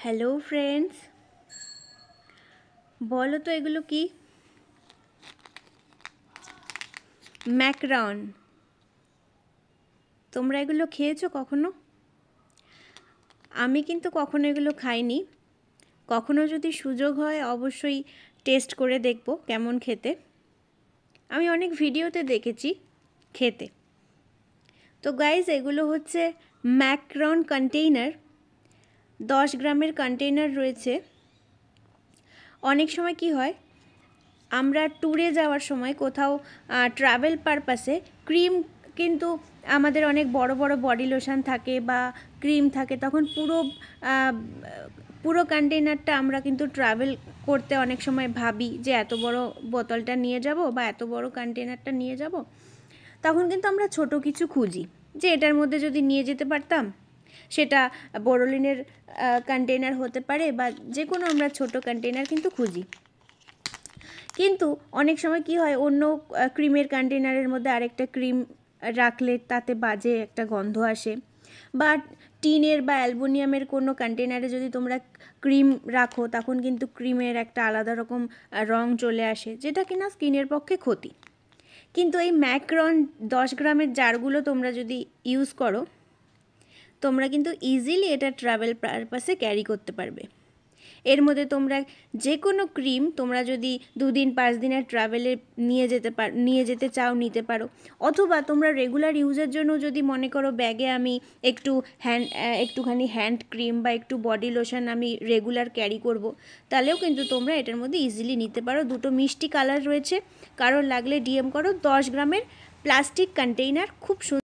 Hello friends, বলো তো এগুলো কি? ম্যাকরন। তোমরা এগুলো খেয়েছো কখনো? আমি কিন্তু কখনো এগুলো খাইনি। কখনো যদি সুযোগ হয় অবশ্যই টেস্ট করে দেখব কেমন খেতে। আমি অনেক ভিডিওতে দেখেছি খেতে। তো গাইজ, এগুলো হচ্ছে ম্যাকরন কন্টেইনার। 10 গ্রামের কন্টেইনার রয়েছে। অনেক সময় কি হয়, আমরা ট্যুরে যাওয়ার সময় কোথাও ট্রাভেল পারপাসে ক্রিম, কিন্তু আমাদের অনেক বড় বড় বডি লোশন থাকে বা ক্রিম থাকে, তখন পুরো কন্টেইনারটা আমরা কিন্তু ট্রাভেল করতে অনেক সময় ভাবি যে এত বড় বোতলটা নিয়ে যাব বা এত বড় কন্টেইনারটা নিয়ে যাব। তখন কিন্তু আমরা ছোট কিছু খুঁজি যে এটার মধ্যে যদি নিয়ে যেতে পারতাম। সেটা বোরোলিনের কন্টেইনার হতে পারে বা যে কোনো আমরা ছোট কন্টেইনার কিন্তু খুঁজি। কিন্তু অনেক সময় কি হয়, অন্য ক্রিমের কন্টেইনারের মধ্যে আরেকটা ক্রিম রাখলে তাতে বাজে একটা গন্ধ আসে, বা টিনের বা অ্যালুমিনিয়ামের কোনো কন্টেইনারে যদি তোমরা ক্রিম রাখো তখন কিন্তু ক্রিমের একটা আলাদা রকম রং চলে আসে, যেটা কিনা স্কিনের পক্ষে ক্ষতি। কিন্তু এই ম্যাকরন 10 গ্রামের জারগুলো তোমরা যদি ইউজ করো, তোমরা কিন্তু ইজিলি এটা ট্রাভেল পারপাসে ক্যারি করতে পারবে। এর মধ্যে তোমরা যে কোনো ক্রিম তোমরা যদি 2 দিন 5 দিনের ট্রাভেলে নিয়ে যেতে চাও, নিতে পারো। অথবা তোমরা রেগুলার ইউজের জন্য যদি মনে করো ব্যাগে আমি একটুখানি হ্যান্ড ক্রিম বা একটু বডি লোশন আমি রেগুলার ক্যারি করব, তাহলেও কিন্তু তোমরা এটার মধ্যে ইজিলি নিতে পারো। দুটো মিষ্টি কালার রয়েছে, কারোর লাগলে ডিএম করো। 10 গ্রামের প্লাস্টিক কন্টেইনার, খুব সুন্দর।